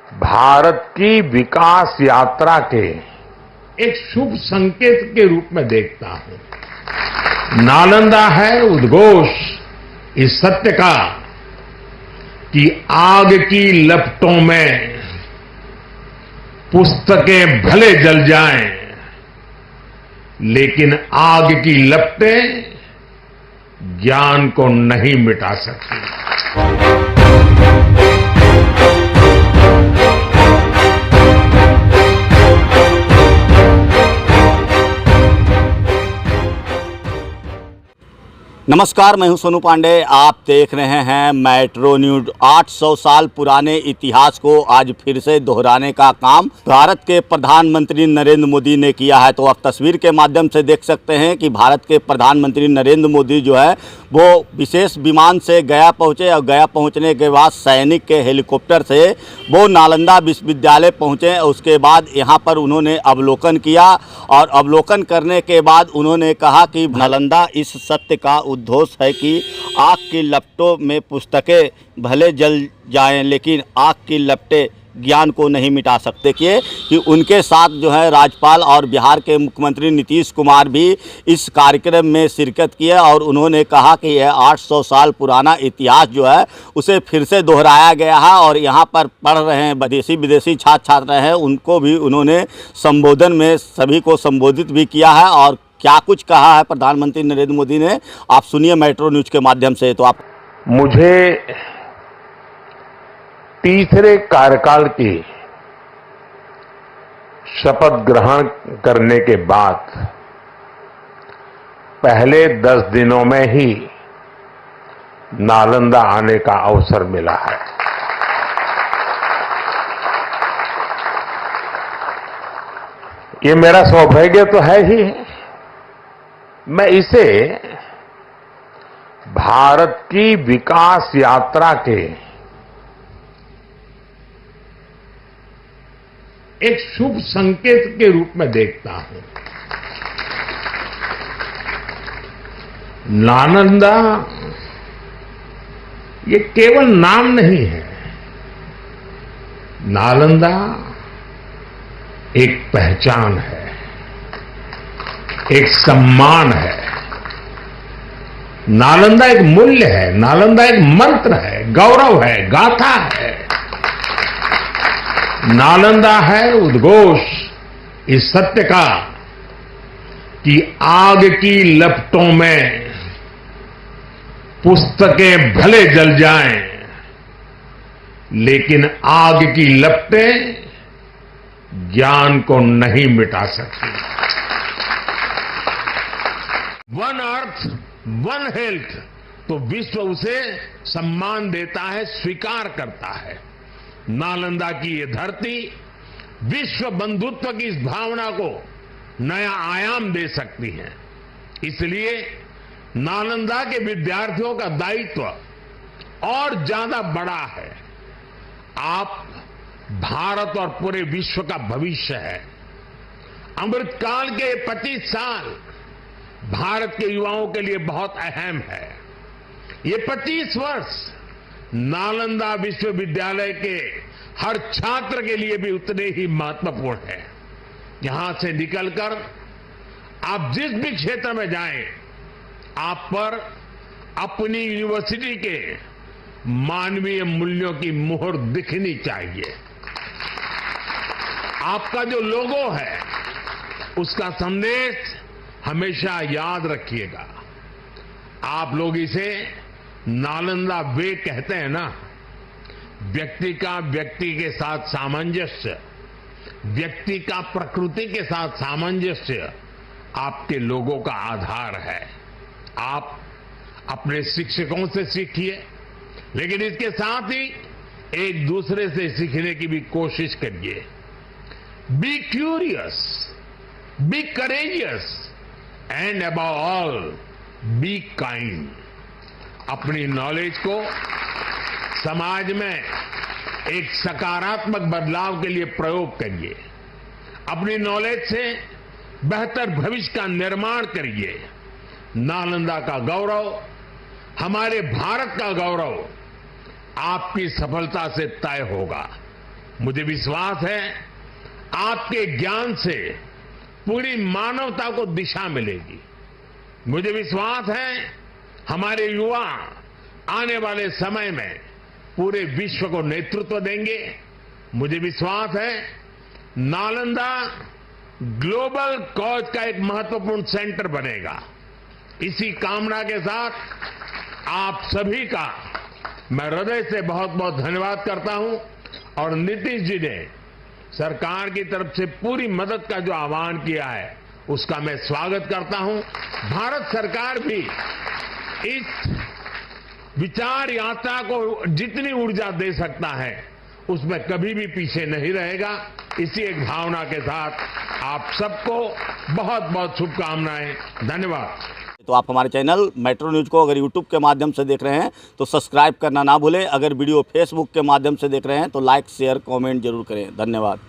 भारत की विकास यात्रा के एक शुभ संकेत के रूप में देखता हूं। नालंदा है उद्घोष इस सत्य का कि आग की लपटों में पुस्तकें भले जल जाएं, लेकिन आग की लपटें ज्ञान को नहीं मिटा सकती। नमस्कार, मैं हूं सोनू पांडे। आप देख रहे हैं मेट्रो न्यूज। 800 साल पुराने इतिहास को आज फिर से दोहराने का काम भारत के प्रधानमंत्री नरेंद्र मोदी ने किया है। तो आप तस्वीर के माध्यम से देख सकते हैं कि भारत के प्रधानमंत्री नरेंद्र मोदी जो है वो विशेष विमान से गया पहुंचे और गया पहुंचने के बाद सैनिक के हेलीकॉप्टर से वो नालंदा विश्वविद्यालय पहुंचे। उसके बाद यहाँ पर उन्होंने अवलोकन किया और अवलोकन करने के बाद उन्होंने कहा कि नालंदा इस सत्य का उद्घोष है कि आग की लपटों में पुस्तकें भले जल जाएं, लेकिन आग की लपटें ज्ञान को नहीं मिटा सकते। कि उनके साथ जो है राज्यपाल और बिहार के मुख्यमंत्री नीतीश कुमार भी इस कार्यक्रम में शिरकत किए और उन्होंने कहा कि यह 800 साल पुराना इतिहास जो है उसे फिर से दोहराया गया है। और यहाँ पर पढ़ रहे हैं विदेशी छात्र छात्रा हैं, उनको भी उन्होंने संबोधन में सभी को संबोधित भी किया है। और क्या कुछ कहा है प्रधानमंत्री नरेंद्र मोदी ने, आप सुनिए मेट्रो न्यूज के माध्यम से। तो आप मुझे तीसरे कार्यकाल की शपथ ग्रहण करने के बाद पहले 10 दिनों में ही नालंदा आने का अवसर मिला है। ये मेरा सौभाग्य तो है ही। मैं इसे भारत की विकास यात्रा के एक शुभ संकेत के रूप में देखता हूं। नालंदा ये केवल नाम नहीं है, नालंदा एक पहचान है, एक सम्मान है। नालंदा एक मूल्य है, नालंदा एक मंत्र है, गौरव है, गाथा है। नालंदा है उद्घोष इस सत्य का कि आग की लपटों में पुस्तकें भले जल जाएं, लेकिन आग की लपटें ज्ञान को नहीं मिटा सकती। वन अर्थ वन हेल्थ, तो विश्व उसे सम्मान देता है, स्वीकार करता है। नालंदा की ये धरती विश्व बंधुत्व की इस भावना को नया आयाम दे सकती है। इसलिए नालंदा के विद्यार्थियों का दायित्व और ज्यादा बड़ा है। आप भारत और पूरे विश्व का भविष्य है। अमृतकाल के 25 साल भारत के युवाओं के लिए बहुत अहम है। ये 25 वर्ष नालंदा विश्वविद्यालय के हर छात्र के लिए भी उतने ही महत्वपूर्ण है। यहां से निकलकर आप जिस भी क्षेत्र में जाएं, आप पर अपनी यूनिवर्सिटी के मानवीय मूल्यों की मोहर दिखनी चाहिए। आपका जो लोगो है उसका संदेश हमेशा याद रखिएगा। आप लोग इसे नालंदा वे कहते हैं ना। व्यक्ति का व्यक्ति के साथ सामंजस्य, व्यक्ति का प्रकृति के साथ सामंजस्य आपके लोगों का आधार है। आप अपने शिक्षकों से सीखिए, लेकिन इसके साथ ही एक दूसरे से सीखने की भी कोशिश करिए। Be curious, be courageous and above all be kind. अपनी नॉलेज को समाज में एक सकारात्मक बदलाव के लिए प्रयोग करिए। अपनी नॉलेज से बेहतर भविष्य का निर्माण करिए। नालंदा का गौरव, हमारे भारत का गौरव आपकी सफलता से तय होगा। मुझे विश्वास है आपके ज्ञान से पूरी मानवता को दिशा मिलेगी। मुझे विश्वास है हमारे युवा आने वाले समय में पूरे विश्व को नेतृत्व देंगे। मुझे विश्वास है नालंदा ग्लोबल कॉज का एक महत्वपूर्ण सेंटर बनेगा। इसी कामना के साथ आप सभी का मैं हृदय से बहुत बहुत धन्यवाद करता हूं और नीतीश जी ने सरकार की तरफ से पूरी मदद का जो आह्वान किया है उसका मैं स्वागत करता हूं। भारत सरकार भी इस विचार यात्रा को जितनी ऊर्जा दे सकता है उसमें कभी भी पीछे नहीं रहेगा। इसी एक भावना के साथ आप सबको बहुत बहुत शुभकामनाएं। धन्यवाद। तो आप हमारे चैनल मेट्रो न्यूज़ को अगर यूट्यूब के माध्यम से देख रहे हैं तो सब्सक्राइब करना ना भूलें। अगर वीडियो फेसबुक के माध्यम से देख रहे हैं तो लाइक शेयर कमेंट जरूर करें। धन्यवाद।